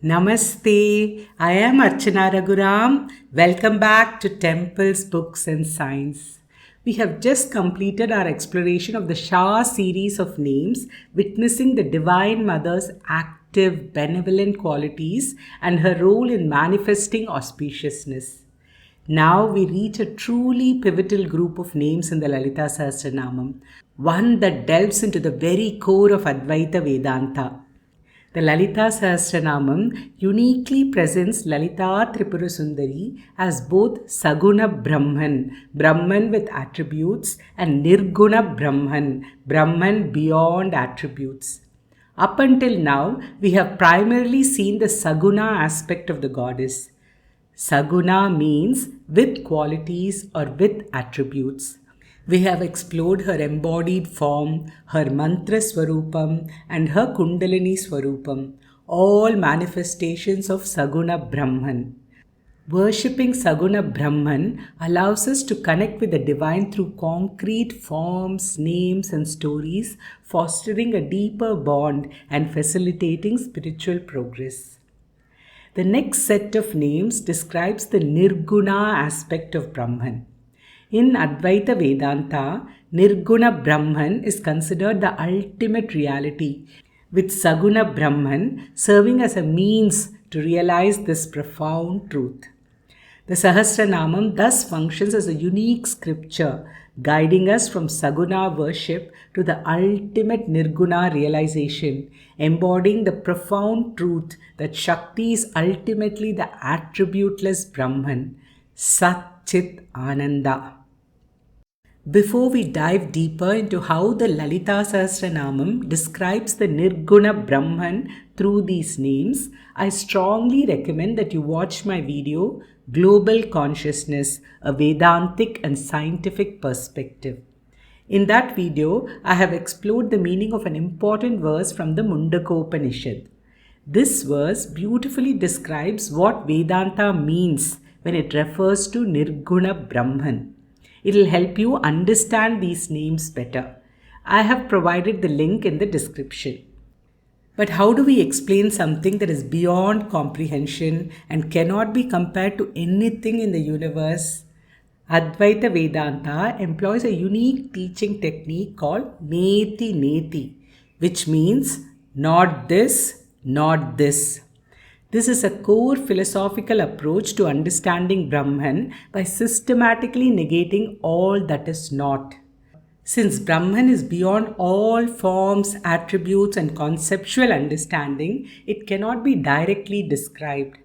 Namaste, I am Archana Raghuram. Welcome back to Temples, Books and Science. We have just completed our exploration of the Shah series of names, witnessing the Divine Mother's active, benevolent qualities and her role in manifesting auspiciousness. Now we reach a truly pivotal group of names in the Lalita Sahasranama, one that delves into the very core of Advaita Vedanta. The Lalita Sahasranamam uniquely presents Lalita Tripura Sundari as both Saguna Brahman, Brahman with attributes, and Nirguna Brahman, Brahman beyond attributes. Up until now, we have primarily seen the Saguna aspect of the goddess. Saguna means with qualities or with attributes. We have explored her embodied form, her mantra swarupam, and her kundalini swarupam, all manifestations of Saguna Brahman. Worshipping Saguna Brahman allows us to connect with the divine through concrete forms, names, and stories, fostering a deeper bond and facilitating spiritual progress. The next set of names describes the Nirguna aspect of Brahman. In Advaita Vedanta, Nirguna Brahman is considered the ultimate reality, with Saguna Brahman serving as a means to realize this profound truth. The Sahasranamam thus functions as a unique scripture, guiding us from Saguna worship to the ultimate Nirguna realization, embodying the profound truth that Shakti is ultimately the attributeless Brahman, Sat Chit Ananda. Before we dive deeper into how the Lalita Sahasranamam describes the Nirguna Brahman through these names, I strongly recommend that you watch my video, Global Consciousness, a Vedantic and Scientific Perspective. In that video, I have explored the meaning of an important verse from the Mundakopanishad. This verse beautifully describes what Vedanta means when it refers to Nirguna Brahman. It will help you understand these names better. I have provided the link in the description. But how do we explain something that is beyond comprehension and cannot be compared to anything in the universe? Advaita Vedanta employs a unique teaching technique called Neti Neti, which means not this, not this. This is a core philosophical approach to understanding Brahman by systematically negating all that is not. Since Brahman is beyond all forms, attributes, and conceptual understanding, it cannot be directly described.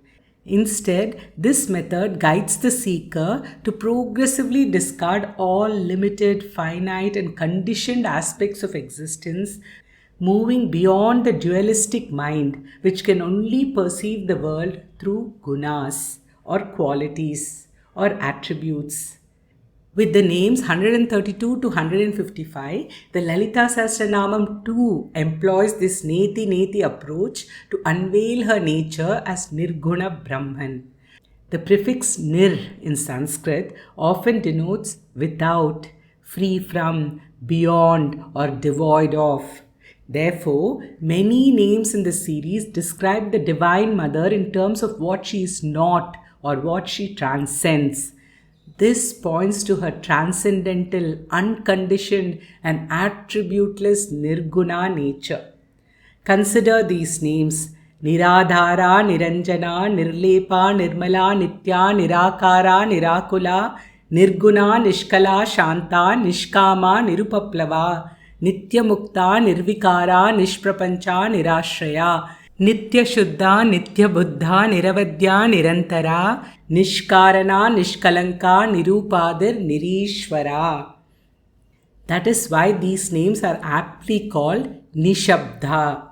Instead, this method guides the seeker to progressively discard all limited, finite, and conditioned aspects of existence, moving beyond the dualistic mind, which can only perceive the world through gunas, or qualities, or attributes. With the names 132 to 155, the Lalita Sahasranamam too employs this Neti Neti approach to unveil her nature as Nirguna Brahman. The prefix Nir in Sanskrit often denotes without, free from, beyond, or devoid of. Therefore, many names in the series describe the Divine Mother in terms of what she is not or what she transcends. This points to her transcendental, unconditioned, and attributeless Nirguna nature. Consider these names: Niradhara, Niranjana, Nirlepa, Nirmala, Nitya, Nirakara, Nirakula, Nirguna, Nishkala, Shanta, Nishkama, Nirupaplava, Nitya Mukta, Nirvikara, Nishprapancha, Nirashraya, Nitya Shuddha, Nitya Buddha, Niravadya, Nirantara, Nishkarana, Nishkalanka, Nirupadir, Nirishwara. That is why these names are aptly called Nishabda.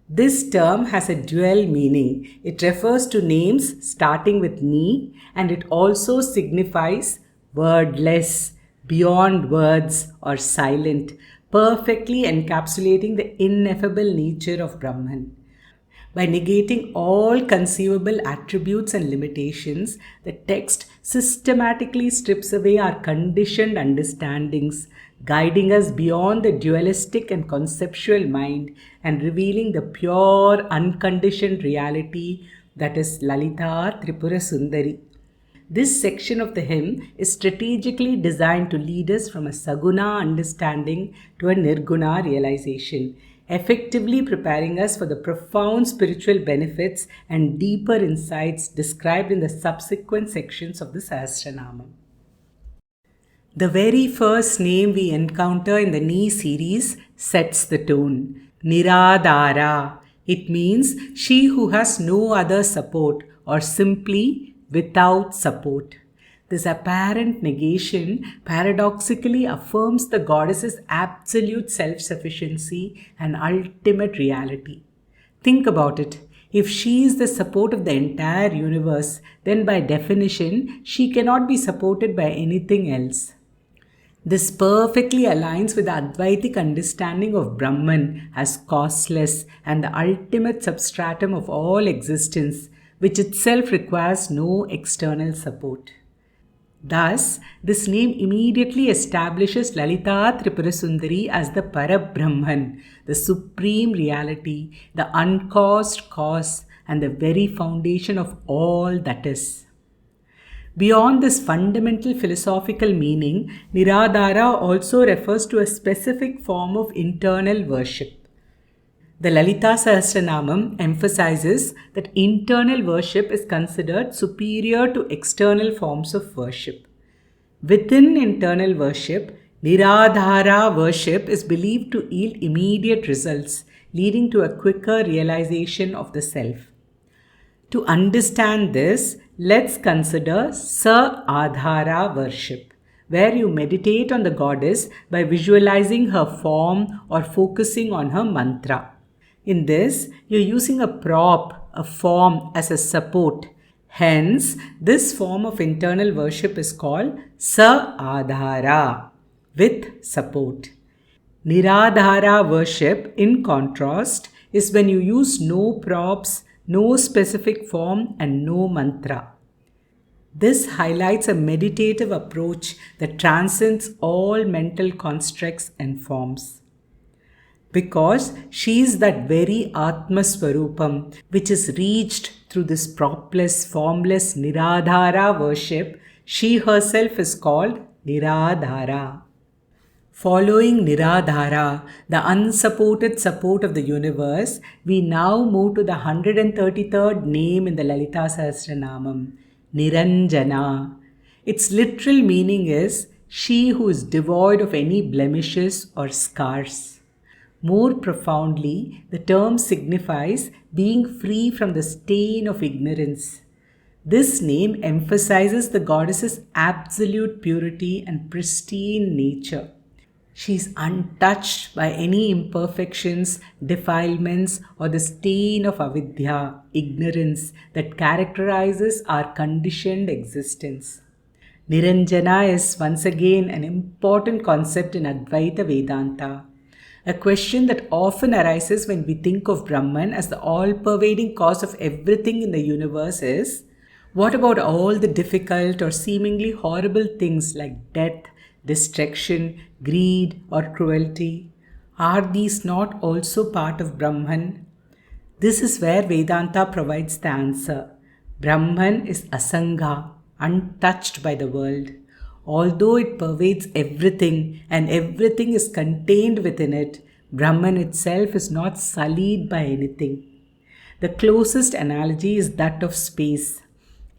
This term has a dual meaning. It refers to names starting with Ni, and it also signifies wordless, beyond words, or silent, perfectly encapsulating the ineffable nature of Brahman. By negating all conceivable attributes and limitations, the text systematically strips away our conditioned understandings, guiding us beyond the dualistic and conceptual mind and revealing the pure, unconditioned reality that is Lalita Tripura Sundari. This section of the hymn is strategically designed to lead us from a Saguna understanding to a Nirguna realization, effectively preparing us for the profound spiritual benefits and deeper insights described in the subsequent sections of the Sahasranama. The very first name we encounter in the Ni series sets the tone. Niradhara. It means she who has no other support, or simply without support. This apparent negation paradoxically affirms the goddess's absolute self-sufficiency and ultimate reality. Think about it. If she is the support of the entire universe, then by definition, she cannot be supported by anything else. This perfectly aligns with the Advaitic understanding of Brahman as causeless and the ultimate substratum of all existence, which itself requires no external support. Thus, this name immediately establishes Lalita Tripura Sundari as the Parabrahman, the supreme reality, the uncaused cause, and the very foundation of all that is. Beyond this fundamental philosophical meaning, Niradhara also refers to a specific form of internal worship. The Lalita Sahasranama emphasizes that internal worship is considered superior to external forms of worship. Within internal worship, Niradhara worship is believed to yield immediate results, leading to a quicker realization of the self. To understand this, let's consider Sa-Adhara worship, where you meditate on the goddess by visualizing her form or focusing on her mantra. In this, you're using a prop, a form as a support. Hence, this form of internal worship is called Sa-Adhara, with support. Niradhara worship, in contrast, is when you use no props, no specific form, and no mantra. This highlights a meditative approach that transcends all mental constructs and forms. Because she is that very Atma Swarupam which is reached through this propless, formless Niradhara worship, she herself is called Niradhara. Following Niradhara, the unsupported support of the universe, we now move to the 133rd name in the Lalita Sahasranamam, Niranjana. Its literal meaning is she who is devoid of any blemishes or scars. More profoundly, the term signifies being free from the stain of ignorance. This name emphasizes the goddess's absolute purity and pristine nature. She is untouched by any imperfections, defilements, or the stain of avidya, ignorance, that characterizes our conditioned existence. Niranjana is once again an important concept in Advaita Vedanta. A question that often arises when we think of Brahman as the all-pervading cause of everything in the universe is, what about all the difficult or seemingly horrible things like death, destruction, greed, or cruelty? Are these not also part of Brahman? This is where Vedanta provides the answer. Brahman is asanga, untouched by the world. Although it pervades everything and everything is contained within it, Brahman itself is not sullied by anything. The closest analogy is that of space.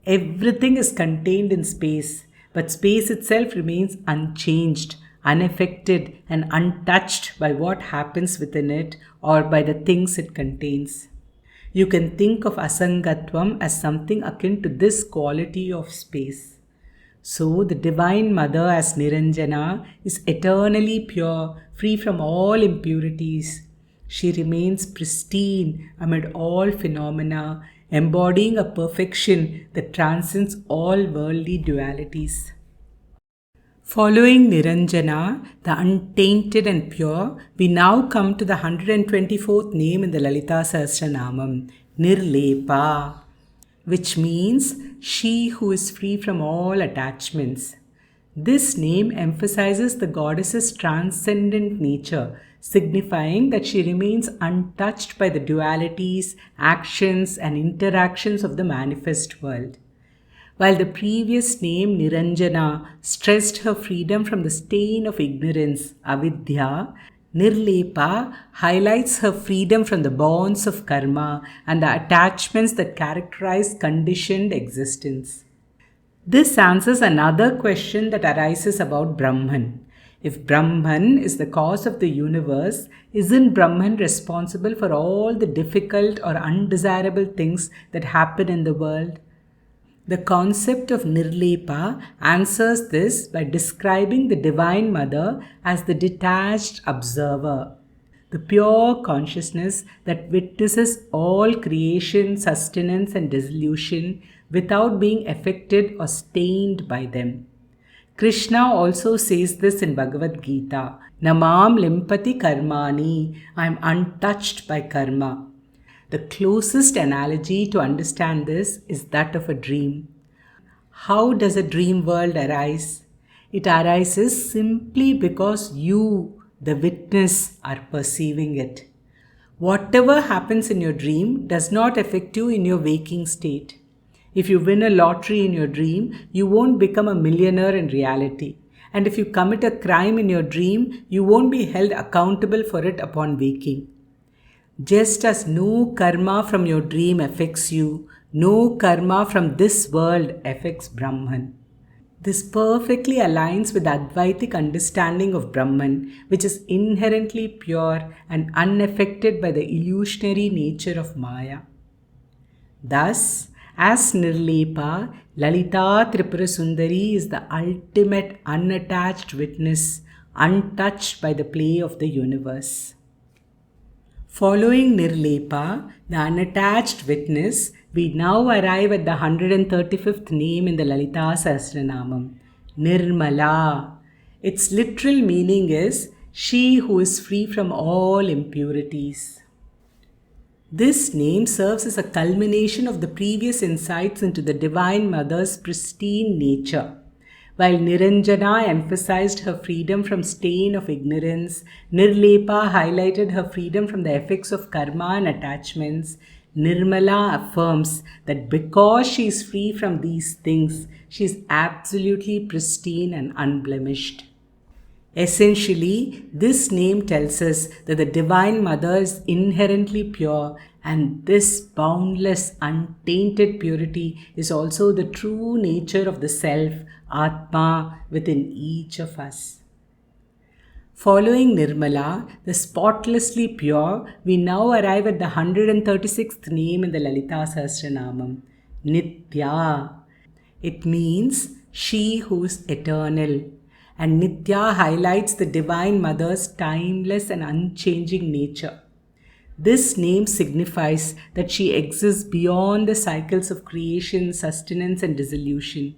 Everything is contained in space, but space itself remains unchanged, unaffected, and untouched by what happens within it or by the things it contains. You can think of asangatvam as something akin to this quality of space. So, the Divine Mother as Niranjana is eternally pure, free from all impurities. She remains pristine amid all phenomena, embodying a perfection that transcends all worldly dualities. Following Niranjana, the untainted and pure, we now come to the 124th name in the Lalita Sahasranamam, Nirlepa, which means she who is free from all attachments. This name emphasizes the goddess's transcendent nature, signifying that she remains untouched by the dualities, actions, and interactions of the manifest world. While the previous name Niranjana stressed her freedom from the stain of ignorance, avidya, Nirlepa highlights her freedom from the bonds of karma and the attachments that characterize conditioned existence. This answers another question that arises about Brahman. If Brahman is the cause of the universe, isn't Brahman responsible for all the difficult or undesirable things that happen in the world? The concept of Nirlepa answers this by describing the Divine Mother as the detached observer, the pure consciousness that witnesses all creation, sustenance, and dissolution without being affected or stained by them. Krishna also says this in Bhagavad Gita, Namam limpati karmani, I am untouched by karma. The closest analogy to understand this is that of a dream. How does a dream world arise? It arises simply because you, the witness, are perceiving it. Whatever happens in your dream does not affect you in your waking state. If you win a lottery in your dream, you won't become a millionaire in reality. And if you commit a crime in your dream, you won't be held accountable for it upon waking. Just as no karma from your dream affects you, no karma from this world affects Brahman. This perfectly aligns with the Advaitic understanding of Brahman, which is inherently pure and unaffected by the illusionary nature of Maya. Thus, as Nirlepa, Lalita Tripura Sundari is the ultimate unattached witness, untouched by the play of the universe. Following Nirlepa, the unattached witness, we now arrive at the 135th name in the Lalita Sahasranama, Nirmala. Its literal meaning is she who is free from all impurities. This name serves as a culmination of the previous insights into the Divine Mother's pristine nature. While Niranjana emphasized her freedom from stain of ignorance, Nirlepa highlighted her freedom from the effects of karma and attachments. Nirmala affirms that because she is free from these things, she is absolutely pristine and unblemished. Essentially, this name tells us that the Divine Mother is inherently pure, and this boundless, untainted purity is also the true nature of the self, Atma, within each of us. Following Nirmala, the spotlessly pure, we now arrive at the 136th name in the Lalita Sahasranamam, Nitya. It means she who is eternal. And Nitya highlights the Divine Mother's timeless and unchanging nature. This name signifies that she exists beyond the cycles of creation, sustenance, and dissolution.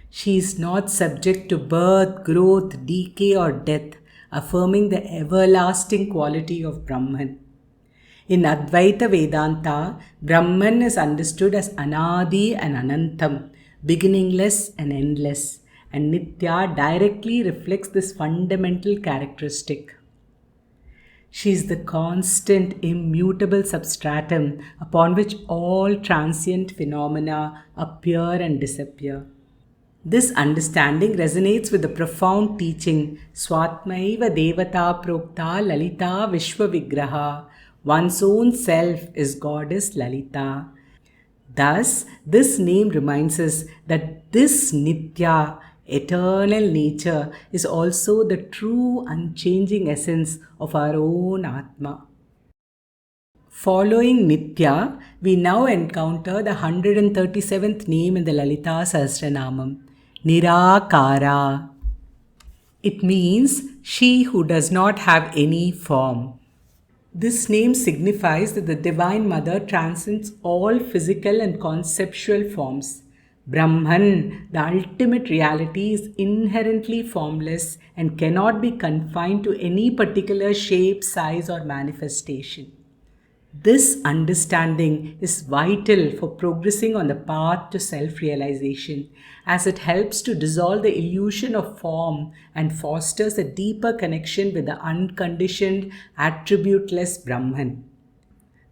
She is not subject to birth, growth, decay, or death, affirming the everlasting quality of Brahman. In Advaita Vedanta, Brahman is understood as Anadi and Anantam, beginningless and endless. And Nitya directly reflects this fundamental characteristic. She is the constant, immutable substratum upon which all transient phenomena appear and disappear. This understanding resonates with the profound teaching Swatmaiva Devata Prokta Lalita Vishwa Vigraha. One's own self is Goddess Lalita. Thus, this name reminds us that this Nitya, eternal nature, is also the true unchanging essence of our own Atma. Following Nitya, we now encounter the 137th name in the Lalita Sahasranamam, Nirakara. It means she who does not have any form. This name signifies that the Divine Mother transcends all physical and conceptual forms. Brahman, the ultimate reality, is inherently formless and cannot be confined to any particular shape, size, or manifestation. This understanding is vital for progressing on the path to self realization, as it helps to dissolve the illusion of form and fosters a deeper connection with the unconditioned, attributeless Brahman.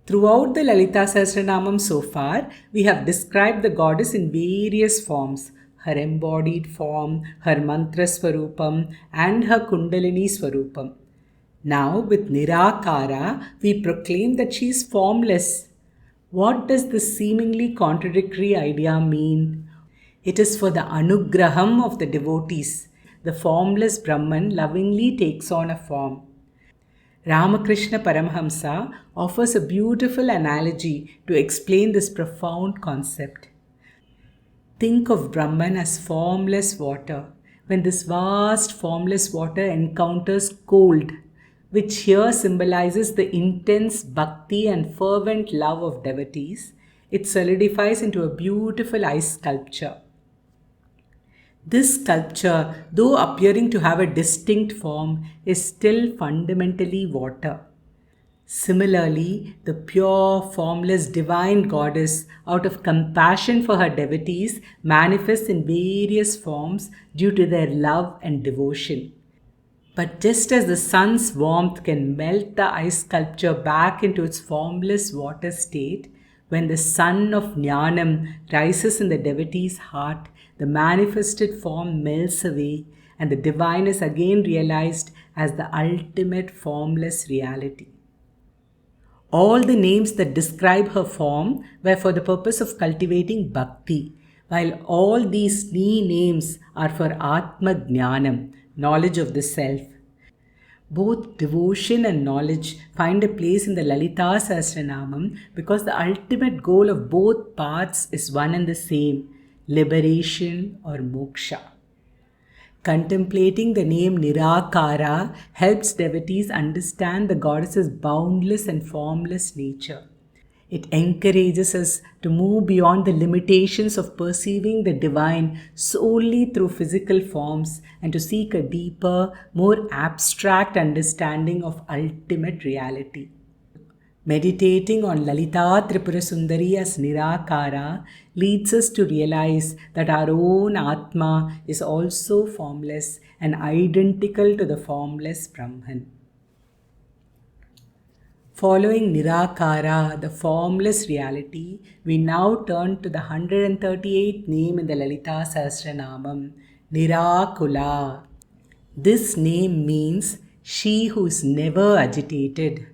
Throughout the Lalita Sahasranamam so far, we have described the goddess in various forms: her embodied form, her mantra swarupam, and her kundalini swarupam. Now, with Nirakara, we proclaim that she is formless. What does this seemingly contradictory idea mean? It is for the anugraham of the devotees. The formless Brahman lovingly takes on a form. Ramakrishna Paramhamsa offers a beautiful analogy to explain this profound concept. Think of Brahman as formless water. When this vast formless water encounters cold, which here symbolizes the intense bhakti and fervent love of devotees, it solidifies into a beautiful ice sculpture. This sculpture, though appearing to have a distinct form, is still fundamentally water. Similarly, the pure, formless, divine goddess, out of compassion for her devotees, manifests in various forms due to their love and devotion. But just as the sun's warmth can melt the ice sculpture back into its formless water state, when the sun of Jnanam rises in the devotee's heart, the manifested form melts away and the divine is again realized as the ultimate formless reality. All the names that describe her form were for the purpose of cultivating bhakti, while all these names are for Atma Jnanam, knowledge of the self. Both devotion and knowledge find a place in the Lalita Sahasranamam because the ultimate goal of both paths is one and the same: liberation or moksha. Contemplating the name Nirakara helps devotees understand the goddess's boundless and formless nature. It encourages us to move beyond the limitations of perceiving the divine solely through physical forms and to seek a deeper, more abstract understanding of ultimate reality. Meditating on Lalita Tripura Sundari as Nirakara leads us to realize that our own Atma is also formless and identical to the formless Brahman. Following Nirakara, the formless reality, we now turn to the 138th name in the Lalita Sahasranamam, Nirakula. This name means she who is never agitated.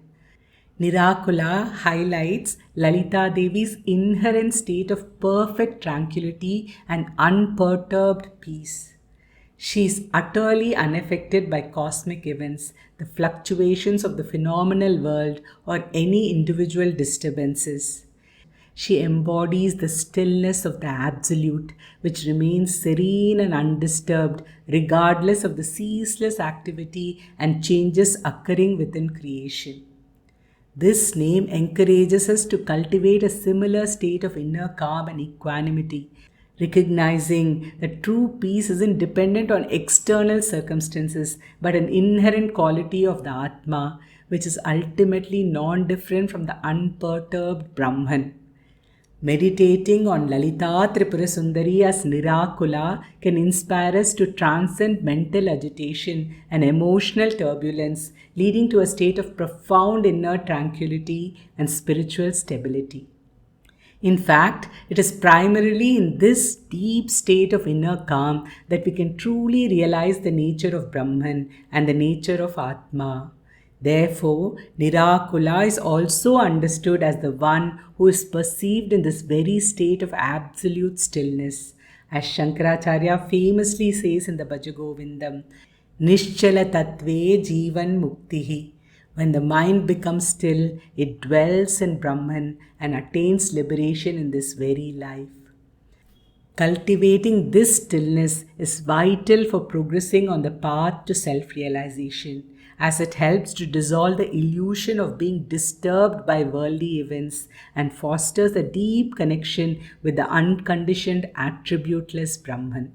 Nirakula highlights Lalita Devi's inherent state of perfect tranquility and unperturbed peace. She is utterly unaffected by cosmic events, the fluctuations of the phenomenal world, or any individual disturbances. She embodies the stillness of the Absolute, which remains serene and undisturbed regardless of the ceaseless activity and changes occurring within creation. This name encourages us to cultivate a similar state of inner calm and equanimity, recognizing that true peace isn't dependent on external circumstances but an inherent quality of the Atma, which is ultimately non-different from the unperturbed Brahman. Meditating on Lalita Tripura Sundari as Nirakula can inspire us to transcend mental agitation and emotional turbulence, leading to a state of profound inner tranquility and spiritual stability. In fact, it is primarily in this deep state of inner calm that we can truly realize the nature of Brahman and the nature of Atma. Therefore, Nirakula is also understood as the one who is perceived in this very state of absolute stillness. As Shankaracharya famously says in the Bhajagovindam, Nischala Tattve Jivan Muktihi. When the mind becomes still, it dwells in Brahman and attains liberation in this very life. Cultivating this stillness is vital for progressing on the path to self-realization, as it helps to dissolve the illusion of being disturbed by worldly events and fosters a deep connection with the unconditioned attributeless Brahman.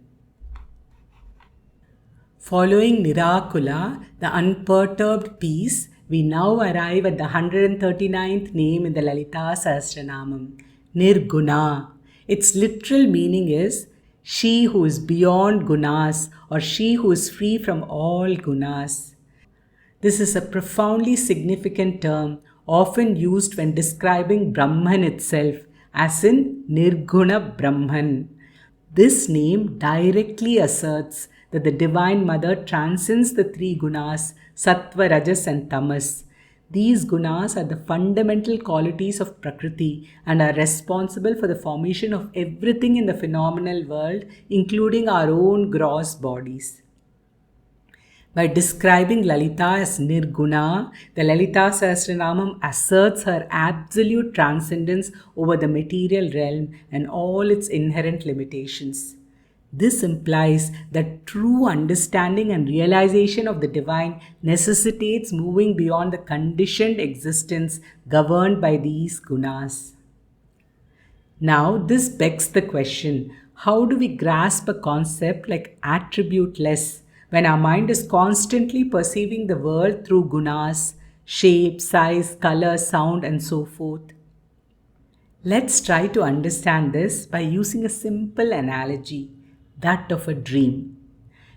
Following Nirakula, the unperturbed peace, we now arrive at the 139th name in the Lalita Sahasranamam, Nirguna. Its literal meaning is she who is beyond gunas or she who is free from all gunas. This is a profoundly significant term often used when describing Brahman itself, as in Nirguna Brahman. This name directly asserts that the Divine Mother transcends the three gunas, sattva, rajas, and tamas. These gunas are the fundamental qualities of Prakriti and are responsible for the formation of everything in the phenomenal world, including our own gross bodies. By describing Lalita as Nirguna, the Lalita Sahasranamam asserts her absolute transcendence over the material realm and all its inherent limitations. This implies that true understanding and realization of the divine necessitates moving beyond the conditioned existence governed by these gunas. Now, this begs the question, how do we grasp a concept like attributeless when our mind is constantly perceiving the world through gunas, shape, size, color, sound, and so forth? Let's try to understand this by using a simple analogy, that of a dream.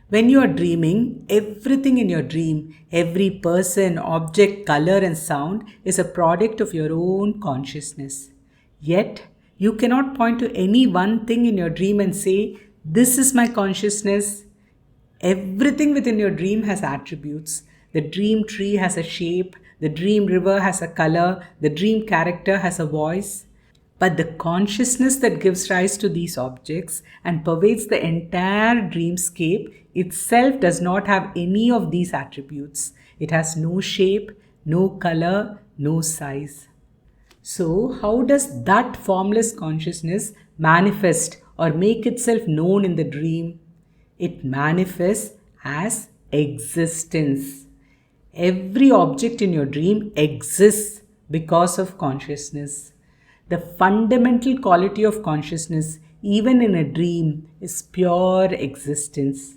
When you are dreaming, everything in your dream, every person, object, color, and sound is a product of your own consciousness. Yet, you cannot point to any one thing in your dream and say, "This is my consciousness." Everything within your dream has attributes. The dream tree has a shape, the dream river has a color, the dream character has a voice. But the consciousness that gives rise to these objects and pervades the entire dreamscape itself does not have any of these attributes. It has no shape, no color, no size. So, how does that formless consciousness manifest or make itself known in the dream? It manifests as existence. Every object in your dream exists because of consciousness. The fundamental quality of consciousness, even in a dream, is pure existence.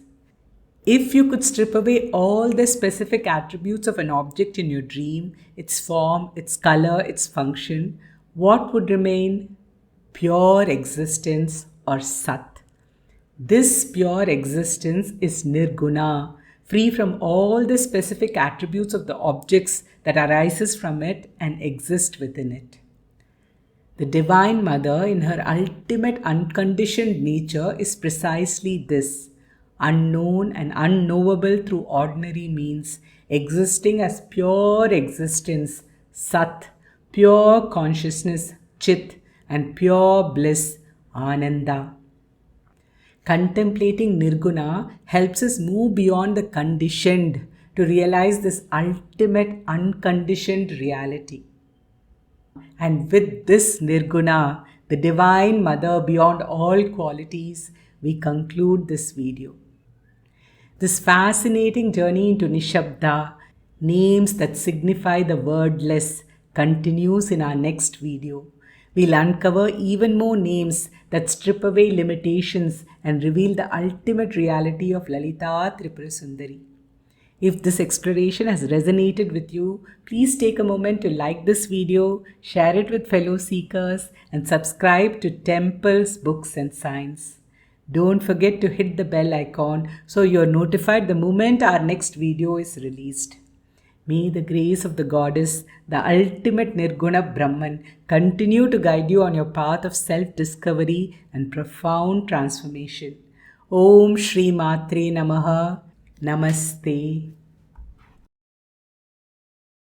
If you could strip away all the specific attributes of an object in your dream, its form, its color, its function, what would remain? Pure existence or Sat. This pure existence is Nirguna, free from all the specific attributes of the objects that arises from it and exist within it. The Divine Mother, in her ultimate unconditioned nature, is precisely this, unknown and unknowable through ordinary means, existing as pure existence, Sat, pure consciousness, Chit, and pure bliss, Ananda. Contemplating Nirguna helps us move beyond the conditioned to realize this ultimate unconditioned reality. And with this Nirguna, the Divine Mother beyond all qualities, we conclude this video. This fascinating journey into Nishabda, names that signify the wordless, continues in our next video. We'll uncover even more names that strip away limitations and reveal the ultimate reality of Lalita Tripura Sundari. If this exploration has resonated with you, please take a moment to like this video, share it with fellow seekers, and subscribe to Temples, Books and Science. Don't forget to hit the bell icon so you're notified the moment our next video is released. May the grace of the Goddess, the ultimate Nirguna Brahman, continue to guide you on your path of self-discovery and profound transformation. Om Shri Matre Namaha. Namaste.